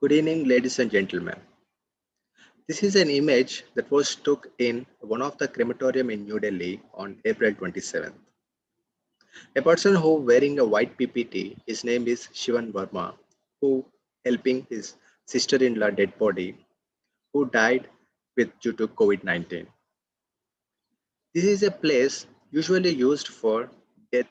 Good evening, ladies and gentlemen. This is an image that was took in one of the crematorium in New Delhi on April 27th. A person who wearing a white PPT, his name is Shivan Verma, who helping his sister-in-law dead body, who died due to COVID-19. This is a place usually used for dead,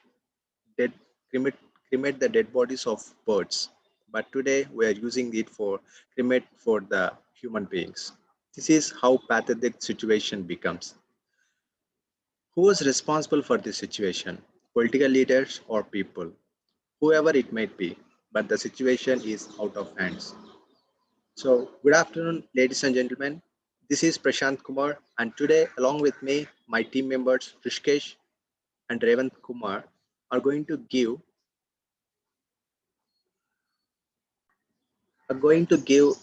dead cremate, cremate the dead bodies of birds, but today we are using it for cremate for the human beings. This is how pathetic situation becomes. Who was responsible for this situation? Political leaders or people? Whoever it might be, but the situation is out of hands. So, good afternoon, ladies and gentlemen. This is Prashant Kumar, and today, along with me, my team members Rishikesh and Revant Kumar are going to give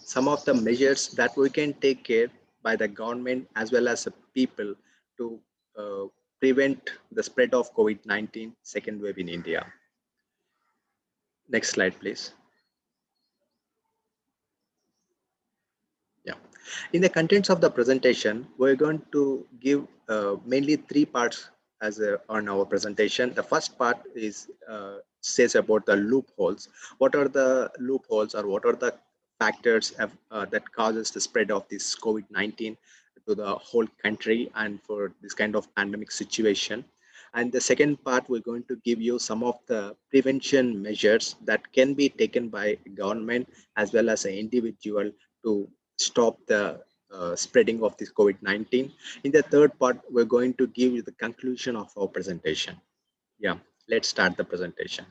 some of the measures that we can take care by the government as well as the people to uh, prevent the spread of COVID-19 second wave in India. Next slide, please. Yeah. In the contents of the presentation, we're going to give mainly three parts on our presentation. The first part is says about the loopholes. What are the loopholes or what are the factors that causes the spread of this COVID-19 to the whole country and for this kind of pandemic situation? And the second part, we're going to give you some of the prevention measures that can be taken by government as well as an individual to stop the spreading of this COVID-19. In the third part, we're going to give you the conclusion of our presentation. Yeah, let's start the presentation.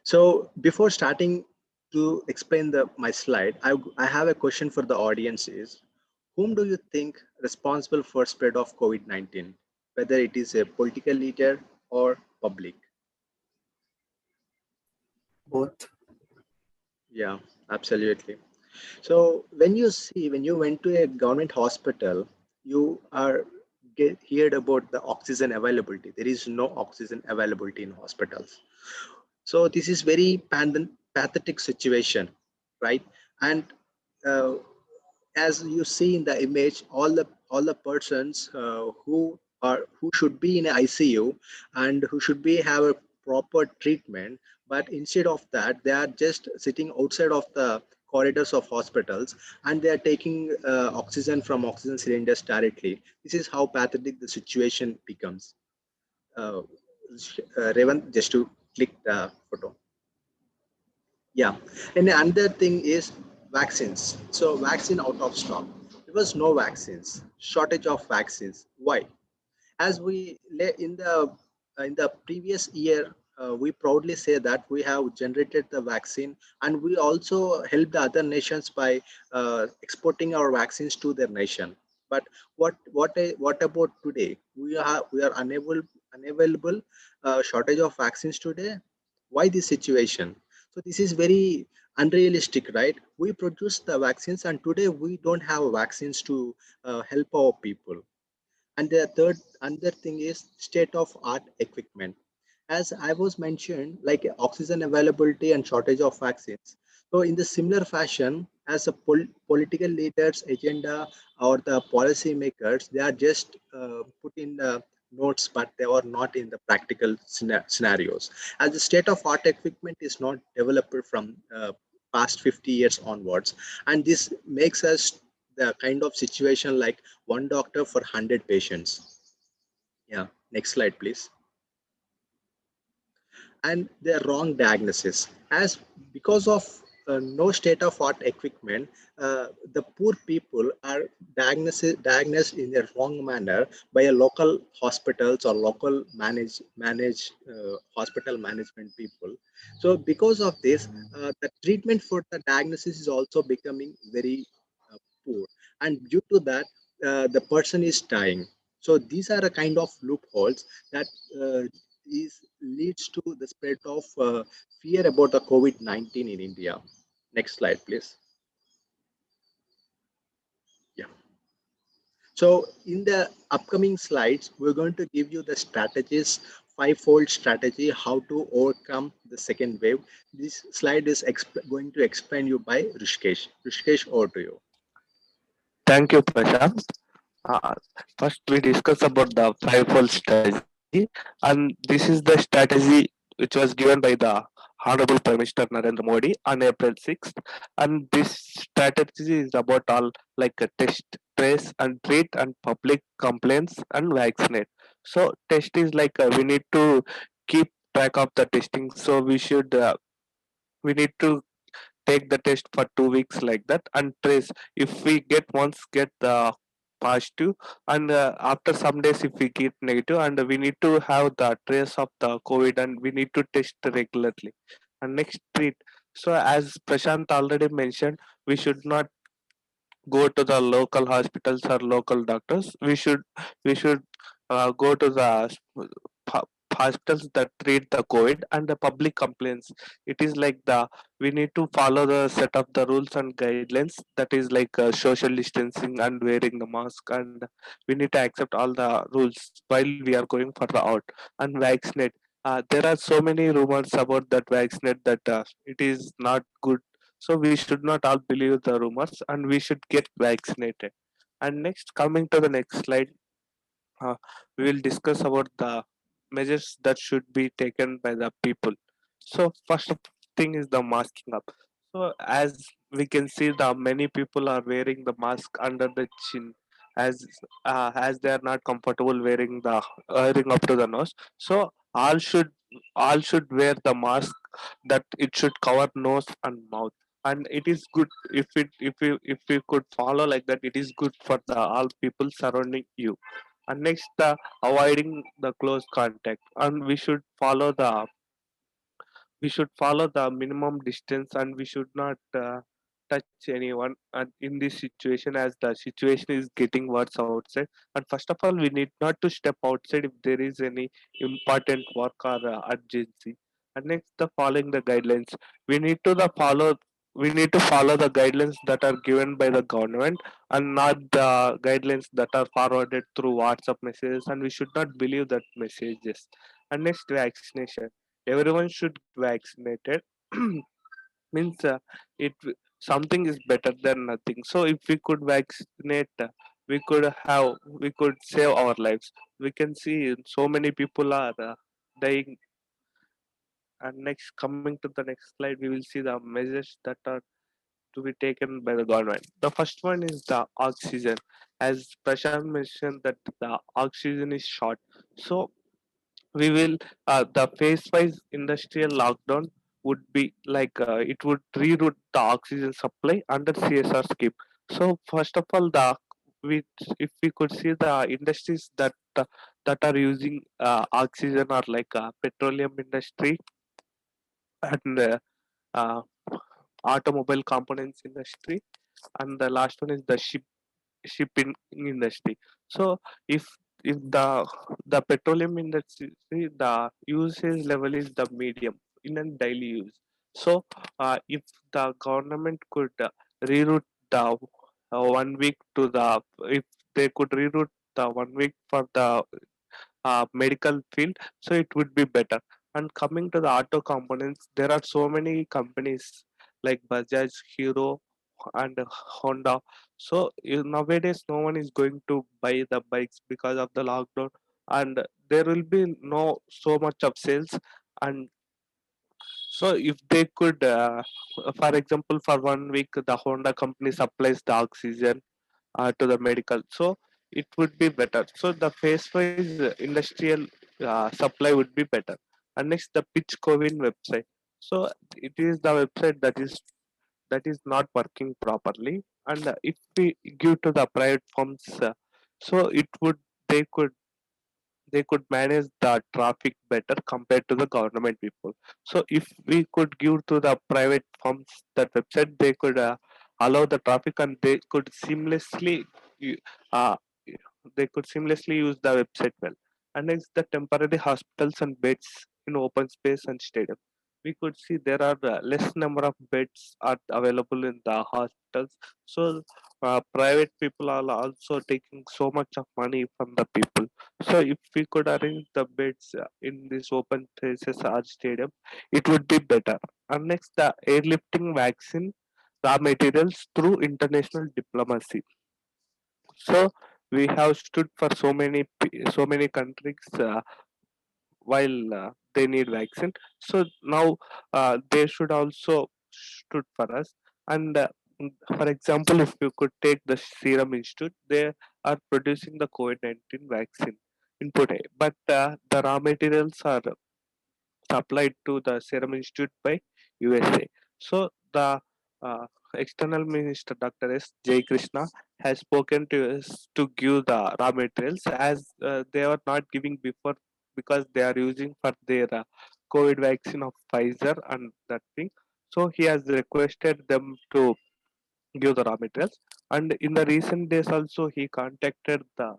So before starting to explain my slide, I have a question for the audience is, whom do you think responsible for spread of COVID-19, whether it is a political leader or public? Both. Yeah, absolutely. So when you went to a government hospital, you are heard about the oxygen availability. There is no oxygen availability in hospitals. So this is very pathetic situation, right? And uh, as you see in the image, all the persons who should be in ICU and who should be have a proper treatment, but instead of that, they are just sitting outside of the corridors of hospitals and they are taking oxygen from oxygen cylinders directly. This is how pathetic the situation becomes. Uh, Revan, just to click the photo. Yeah, and another thing is vaccines. So vaccine out of stock. There was no vaccines, shortage of vaccines. Why? As in the previous year, we proudly say that we have generated the vaccine, and we also help the other nations by exporting our vaccines to their nation. But what about today? We are unavailable, shortage of vaccines today. Why this situation? So this is very unrealistic, right? We produce the vaccines, and today we don't have vaccines to help our people. And the third another thing is state of art equipment. As I was mentioned, like oxygen availability and shortage of vaccines. So in the similar fashion, as a political leaders agenda or the policy makers, they are just put in the notes, but they are not in the practical scenarios. As the state of art equipment is not developed from past 50 years onwards, and this makes us the kind of situation like one doctor for 100 patients. Yeah, next slide, please. And the wrong diagnosis. As because of no state of art equipment, the poor people are diagnosed in a wrong manner by a local hospitals or local hospital management people. So because of this, the treatment for the diagnosis is also becoming very poor, and due to that, the person is dying. So these are a kind of loopholes that is leads to the spread of fear about the COVID-19 in India. Next slide, please. Yeah. So in the upcoming slides, we're going to give you the strategies five-fold strategy how to overcome the second wave. This slide is going to explain you by Rishikesh. Rishikesh, over to you. Thank you, Prashant. Uh, First, we discuss about the five-fold strategy, and this is the strategy which was given by the Honorable Prime Minister Narendra Modi on April 6th. And this strategy is about all like a test, trace, and treat, and public complaints and vaccinate. So, test is like we need to keep track of the testing. So, we need to take the test for 2 weeks like that and trace if we get the positive, and after some days if we get negative, and we need to have the trace of the covid and we need to test regularly. And next, treat. So as Prashant already mentioned, we should not go to the local hospitals or local doctors. We should go to the ho- hospitals that treat the COVID and the public complaints. It is like we need to follow the set of the rules and guidelines, that is like social distancing and wearing the mask, and we need to accept all the rules while we are going for the out. And vaccinate. There are so many rumors about that vaccinate that it is not good, so we should not all believe the rumors and we should get vaccinated. And next, coming to the next slide, uh, we will discuss about the measures that should be taken by the people. So first thing is the masking up. So as we can see, the many people are wearing the mask under the chin, as they are not comfortable wearing up to the nose. So all should wear the mask, that it should cover nose and mouth. And it is good if we could follow like that, it is good for the all people surrounding you. And next, the avoiding the close contact, and we should follow the minimum distance, and we should not touch anyone in this situation, as the situation is getting worse outside. And first of all, we need not to step outside if there is any important work or urgency. And next, the following the guidelines, we need to the follow we need to follow the guidelines that are given by the government, and not the guidelines that are forwarded through WhatsApp messages, and we should not believe that messages. And next, vaccination. Everyone should get vaccinated. Means something is better than nothing. So if we could vaccinate, we could save our lives. We can see so many people are dying. And next, coming to the next slide, we will see the measures that are to be taken by the government. The first one is the oxygen. As Prashant mentioned that the oxygen is short, so we will the phase wise industrial lockdown would be like it would reroute the oxygen supply under CSR scheme. So first of all, we if we could see the industries that are using oxygen are like petroleum industry, and uh, automobile components industry, and the last one is the shipping industry. So if if the petroleum industry, the usage level is the medium in a daily use. So if the government could reroute the 1 week to the if they could reroute the 1 week for the medical field, so it would be better. And coming to the auto components, there are so many companies like Bajaj, Hero, and Honda. So nowadays no one is going to buy the bikes because of the lockdown, and there will be no so much of sales. And so if they could for example, for 1 week the Honda company supplies the oxygen to the medical, so it would be better. So the phase wise industrial supply would be better. And next, the pitch covin website. So it is the website that is not working properly, and if we give to the private firms, so they could manage the traffic better compared to the government people. So if we could give to the private firms that website, they could allow the traffic, and u- uh, they could seamlessly use the website well. And next, the temporary hospitals and beds in open space and stadium. we could see there are less number of beds are available in the hospitals. So private people are also taking so much of money from the people. So if we could arrange the beds in this open places or stadium, it would be better. And next, the airlifting vaccine raw materials through international diplomacy. So we have stood for so many countries while they need vaccine. So now they should also stood for us. And for example, if you could take the Serum Institute, they are producing the COVID-19 vaccine in Pune, but the raw materials are supplied to the Serum Institute by USA. So the uh, external minister Dr. S. Jay Krishna has spoken to us to give the raw materials as they were not giving before because they are using for their COVID vaccine of Pfizer and that thing. So he has requested them to give the raw materials. And in the recent days also he contacted the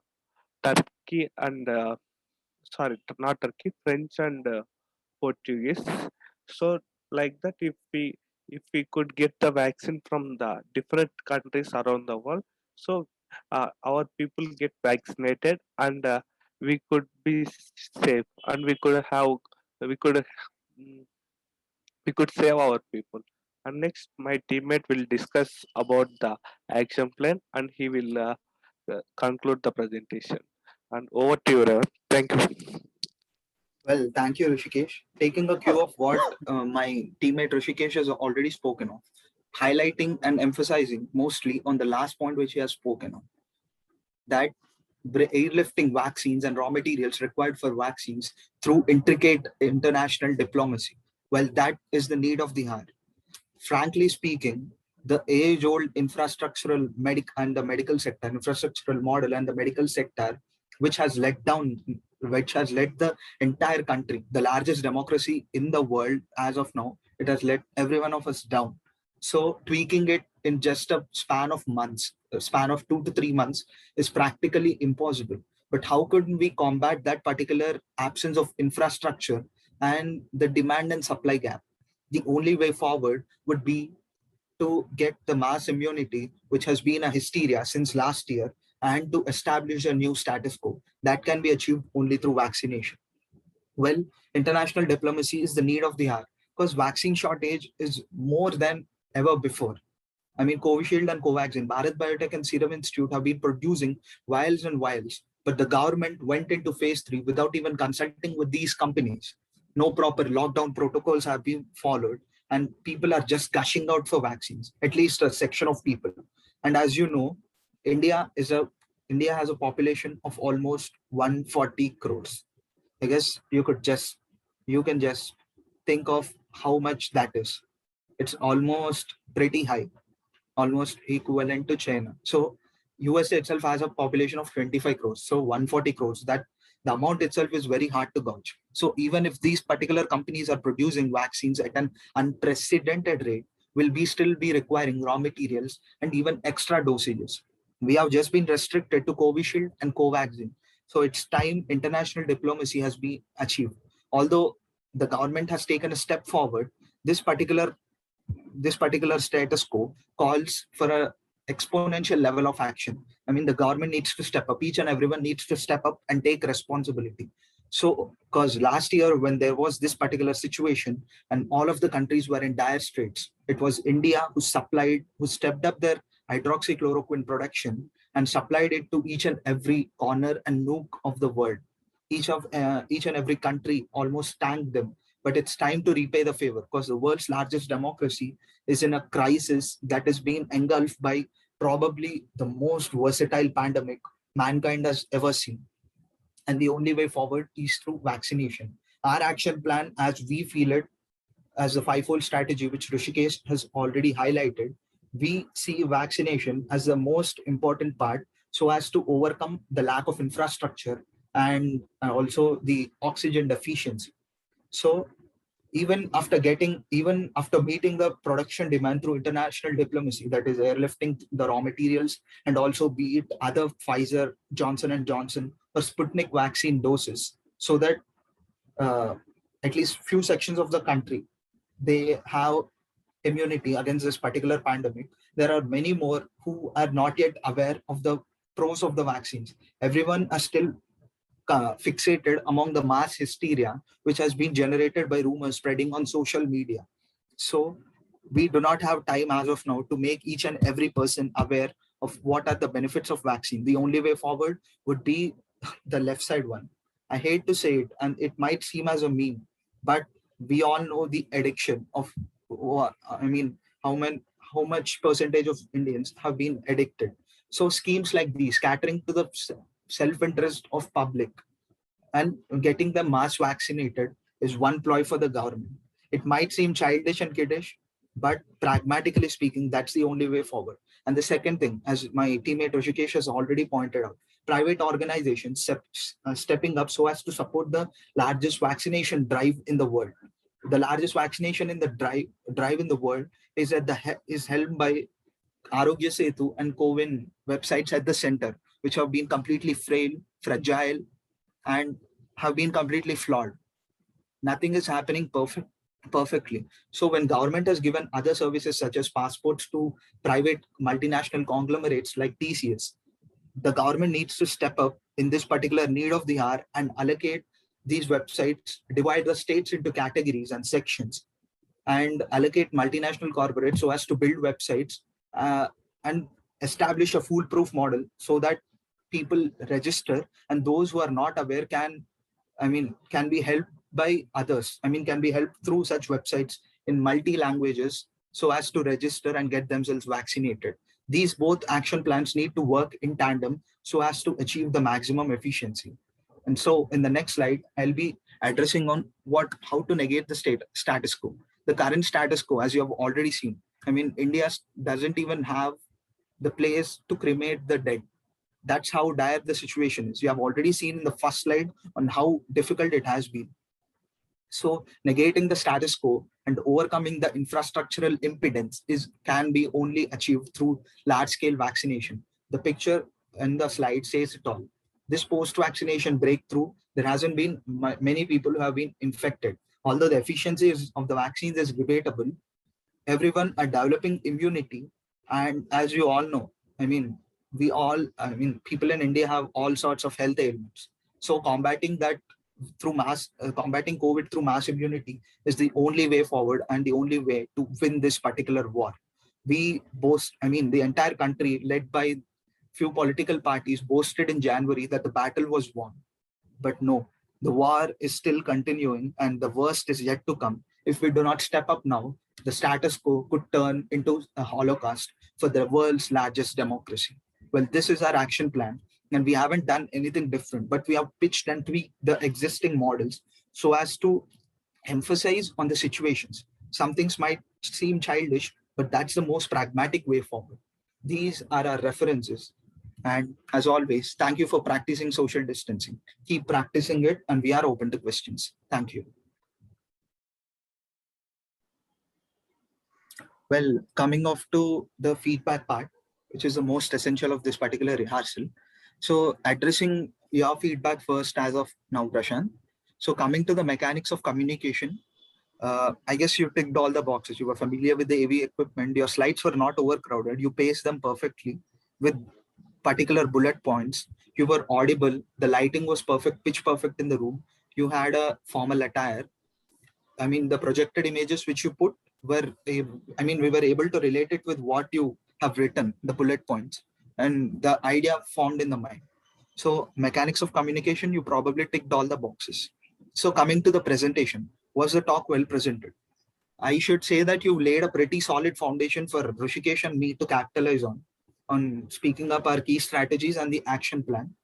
Turkey and sorry, not Turkey, French and Portuguese. So like that, if we could get the vaccine from the different countries around the world, so our people get vaccinated and we could be safe and we could mm, we could save our people. And next, my teammate will discuss about the action plan and he will conclude the presentation. And over to you, Revan. Thank you. Well, thank you, Rishikesh. Taking a cue of what my teammate Rishikesh has already spoken of, highlighting and emphasizing mostly on the last point which he has spoken on, that airlifting vaccines and raw materials required for vaccines through intricate international diplomacy. Well, that is the need of the hour. Frankly speaking, the age-old infrastructural medical sector, infrastructural model and the medical sector, which has which has led the entire country, the largest democracy in the world as of now, it has let every one of us down. So tweaking it in just a span of months, a span of 2 to 3 months, is practically impossible. But how could we combat that particular absence of infrastructure and the demand and supply gap? The only way forward would be to get the mass immunity, which has been a hysteria since last year, and to establish a new status quo that can be achieved only through vaccination. Well, international diplomacy is the need of the hour because vaccine shortage is more than ever before. I mean, Covishield and Covaxin, Bharat Biotech and Serum Institute have been producing vials and vials, but the government went into phase 3 without even consulting with these companies. No proper lockdown protocols have been followed, and people are just gushing out for vaccines, at least a section of people. And as you know, India is a India has a population of almost 140 crores. I guess you can just think of how much that is. It's almost pretty high, almost equivalent to China. So USA itself has a population of 25 crores. So 140 crores, that the amount itself is very hard to gauge. So even if these particular companies are producing vaccines at an unprecedented rate, will we still be requiring raw materials and even extra dosages? We have just been restricted to Covishield and Covaxin. So it's time international diplomacy has been achieved. Although the government has taken a step forward, this particular status quo calls for a exponential level of action. I mean, the government needs to step up. Each and everyone needs to step up and take responsibility. So, because last year when there was this particular situation and all of the countries were in dire straits, it was India who stepped up their hydroxychloroquine production and supplied it to each and every corner and nook of the world. Each and every country almost thanked them, but it's time to repay the favor because the world's largest democracy is in a crisis that is being engulfed by probably the most versatile pandemic mankind has ever seen. And the only way forward is through vaccination. Our action plan, as we feel it, as the fivefold strategy, which Rishikesh has already highlighted, we see vaccination as the most important part so as to overcome the lack of infrastructure and also the oxygen deficiency. So even after meeting the production demand through international diplomacy, that is airlifting the raw materials and also be it other Pfizer, Johnson and Johnson or Sputnik vaccine doses, so that uh, at least few sections of the country they have immunity against this particular pandemic, there are many more who are not yet aware of the pros of the vaccines. Everyone is still fixated among the mass hysteria, which has been generated by rumors spreading on social media. So we do not have time as of now to make each and every person aware of what are the benefits of vaccine. The only way forward would be the left side one. I hate to say it, and it might seem as a meme, but we all know the addiction of I mean, how much percentage of Indians have been addicted. So schemes like these, catering to the self-interest of public and getting them mass vaccinated, is one ploy for the government. It might seem childish and kiddish, but pragmatically speaking, that's the only way forward. And the second thing, as my teammate Rishikesh has already pointed out, private organizations stepping up so as to support the largest vaccination drive in the world. The largest vaccination in the drive in the world is is held by Arogya Setu and CoWIN websites at the center, which have been completely frail, fragile, and have been completely flawed. Nothing is happening perfectly. So when government has given other services such as passports to private multinational conglomerates like TCS, the government needs to step up in this particular need of the hour and allocate these websites, divide the states into categories and sections, and allocate multinational corporates so as to build websites and establish a foolproof model so that people register, and those who are not aware can be helped by others. Can be helped through such websites in multi languages so as to register and get themselves vaccinated. These both action plans need to work in tandem so as to achieve the maximum efficiency. And so in the next slide, I'll be addressing on how to negate the status quo. The current status quo, as you have already seen, India doesn't even have the place to cremate the dead. That's how dire the situation is. You have already seen in the first slide on how difficult it has been. So negating the status quo and overcoming the infrastructural impedance can be only achieved through large-scale vaccination. The picture in the slide says it all. This post-vaccination breakthrough, there hasn't been many people who have been infected. Although the efficiency of the vaccines is debatable, everyone are developing immunity. And as you all know, people in India have all sorts of health ailments. So combating COVID through mass immunity is the only way forward and the only way to win this particular war. The entire country, led by few political parties, boasted in January that the battle was won. But no, the war is still continuing and the worst is yet to come. If we do not step up now, the status quo could turn into a holocaust for the world's largest democracy. Well, this is our action plan, and we haven't done anything different, but we have pitched and tweaked the existing models so as to emphasize on the situations. Some things might seem childish, but that's the most pragmatic way forward. These are our references. And as always, thank you for practicing social distancing. Keep practicing it, and we are open to questions. Thank you. Well, coming off to the feedback part, which is the most essential of this particular rehearsal. So addressing your feedback first as of now, Prashant. So coming to the mechanics of communication, I guess you ticked all the boxes. You were familiar with the AV equipment. Your slides were not overcrowded. You paced them perfectly with particular bullet points. You were audible. The lighting was perfect, pitch perfect in the room. You had a formal attire. The projected images which you put were, we were able to relate it with what you have written, the bullet points, and the idea formed in the mind. So mechanics of communication, you probably ticked all the boxes. So coming to the presentation, was the talk well presented? I should say that you laid a pretty solid foundation for Rishikesh and me to capitalize on speaking up our key strategies and the action plan.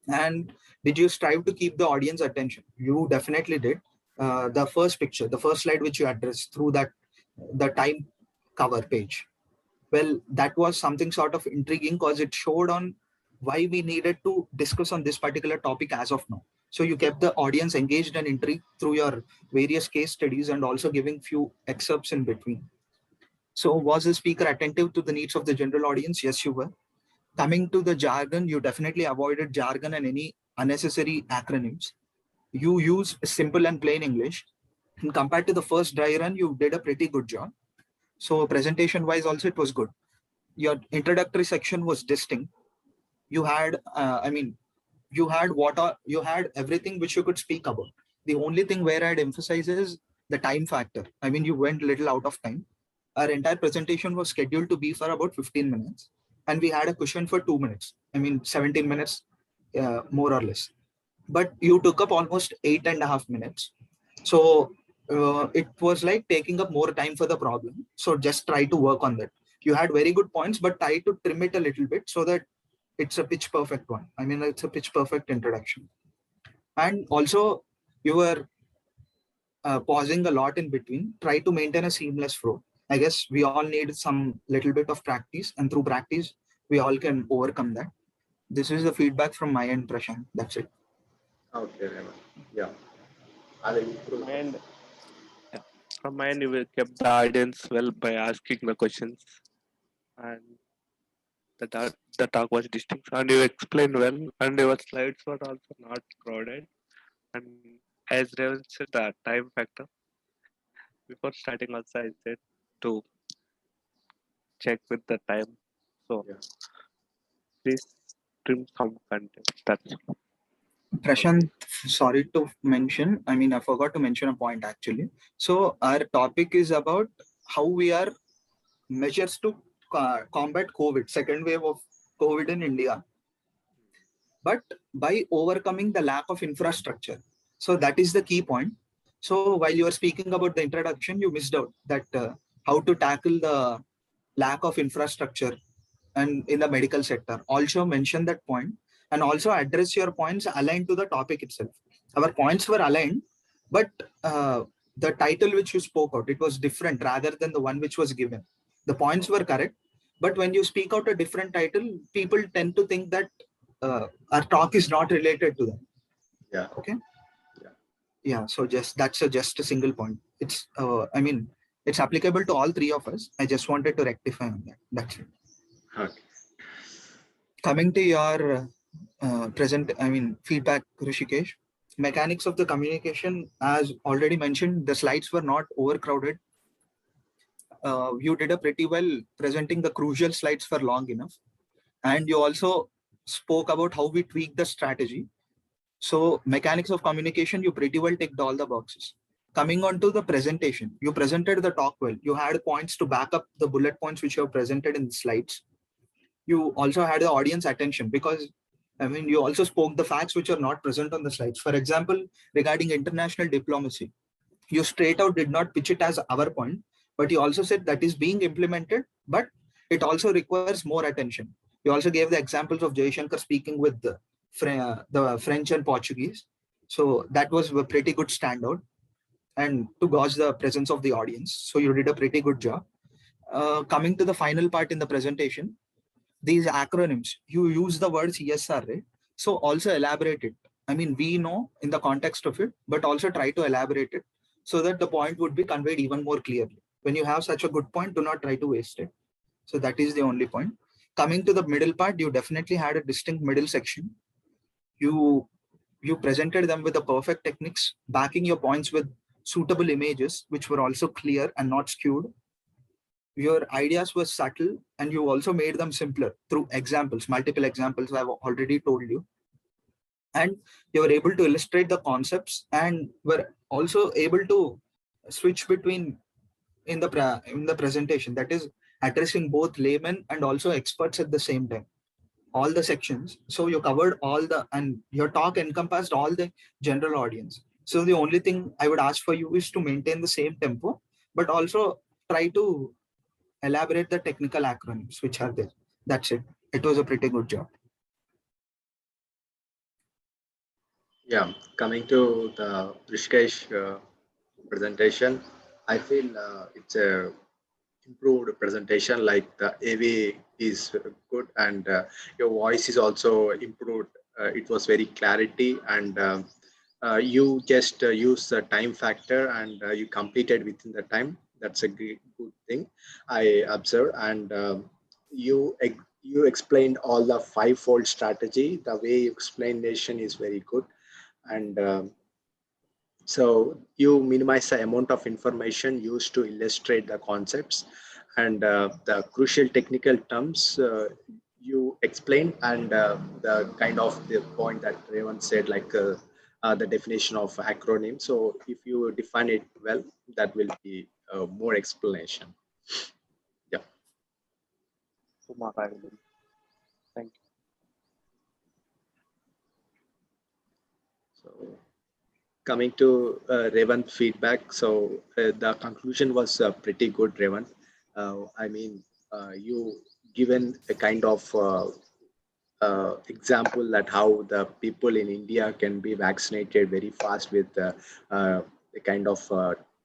And did you strive to keep the audience attention? You definitely did. The first picture, the first slide which you addressed through the time cover page. Well, that was something sort of intriguing because it showed on why we needed to discuss on this particular topic as of now. So you kept the audience engaged and intrigued through your various case studies and also giving few excerpts in between. So was the speaker attentive to the needs of the general audience? Yes, you were. Coming to the jargon, you definitely avoided jargon and any unnecessary acronyms. You used simple and plain English. And compared to the first dry run, you did a pretty good job. So presentation wise also it was good. Your introductory section was distinct. You had, you had everything which you could speak about. The only thing where I'd emphasize is the time factor. I mean, you went little out of time. Our entire presentation was scheduled to be for about 15 minutes, and we had a cushion for 2 minutes. I mean, 17 minutes, more or less. But you took up almost 8.5 minutes. So it was like taking up more time for the problem. So just try to work on that. You had very good points, but try to trim it a little bit so that it's a pitch perfect one. I mean, it's a pitch perfect introduction. And also, you were pausing a lot in between. Try to maintain a seamless flow. I guess we all need some little bit of practice, and through practice, we all can overcome that. This is the feedback from my end, Prashant. That's it. Okay, Raymond. Yeah. I'll improve. And yeah, from my end, you will kept the audience well by asking the questions, and the talk was distinct, and you explained well, and your slides were also not crowded. And as Raven said, the time factor before starting also I said to check with the time. So Yeah. please trim some content. That's Prashant, sorry to mention, I mean, I forgot to mention a point actually. So our topic is about how we are measures to combat COVID, second wave of COVID in India, but by overcoming the lack of infrastructure. So that is the key point. So while you were speaking about the introduction, you missed out that how to tackle the lack of infrastructure and in the medical sector. Also mention that point and also address your points aligned to the topic itself. Our points were aligned, but the title which you spoke out, it was different rather than the one which was given. The points were correct, but when you speak out a different title, people tend to think that our talk is not related to them. Yeah. Okay. Yeah. Yeah. So that's just a single point. It's I mean, it's applicable to all three of us. I just wanted to rectify on that. That's it. Okay. Coming to your feedback, Rishikesh. Mechanics of the communication, as already mentioned, the slides were not overcrowded. You did a pretty well presenting the crucial slides for long enough. And you also spoke about how we tweak the strategy. So mechanics of communication, you pretty well ticked all the boxes. Coming on to the presentation, you presented the talk well. You had points to back up the bullet points which you have presented in the slides. You also had the audience attention because, I mean, you also spoke the facts which are not present on the slides. For example, regarding international diplomacy, you straight out did not pitch it as our point, but you also said that is being implemented, but it also requires more attention. You also gave the examples of Jaishankar speaking with the French and Portuguese. So that was a pretty good standout and to gauge the presence of the audience. So you did a pretty good job. Coming to the final part in the presentation, these acronyms, you use the words ESR, right? So also elaborate it. I mean, we know in the context of it, but also try to elaborate it so that the point would be conveyed even more clearly. When you have such a good point, do not try to waste it. So that is the only point. Coming to the middle part, you definitely had a distinct middle section. You presented them with the perfect techniques, backing your points with suitable images, which were also clear and not skewed. Your ideas were subtle and you also made them simpler through examples, multiple examples I've already told you. And you were able to illustrate the concepts and were also able to switch between in the presentation, that is addressing both laymen and also experts at the same time, all the sections. So you covered and your talk encompassed all the general audience. So the only thing I would ask for you is to maintain the same tempo, but also try to elaborate the technical acronyms which are there. That's it. It was a pretty good job. Yeah. Coming to the Rishikesh presentation, I feel it's a improved presentation. Like the AV is good, and your voice is also improved. It was very clarity, and you just use the time factor, and you completed within the time. That's a good thing I observed, and you explained all the five-fold strategy. The way you explanation is very good, and So you minimize the amount of information used to illustrate the concepts, and the crucial technical terms you explain, and the kind of the point that Raymond said, like the definition of acronym. So if you define it well, that will be more explanation. Yeah. Kumar, I will. Thank you. So coming to Revan feedback, so the conclusion was pretty good, Revan. I mean, you given a kind of example that how the people in India can be vaccinated very fast with the kind of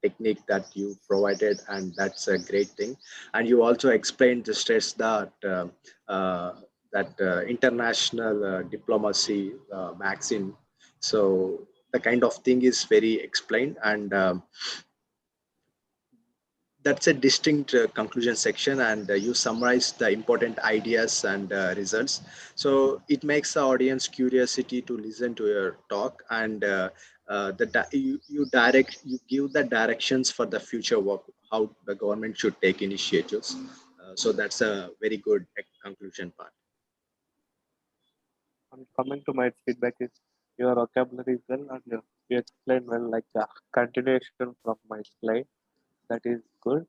technique that you provided, and that's a great thing. And you also explained the stress that international diplomacy vaccine. So the kind of thing is very explained, and that's a distinct conclusion section, and you summarize the important ideas and results, so it makes the audience curiosity to listen to your talk, and you give the directions for the future work, how the government should take initiatives. So that's a very good conclusion part. And coming to my feedback is your vocabulary is well and you explain well, like a continuation from my slide. That is good,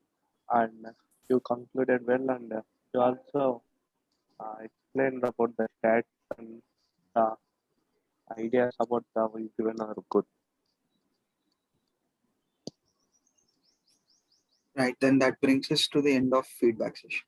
and you concluded well, and you also explained about the stats and the ideas about the we given are good. Right, then that brings us to the end of feedback session.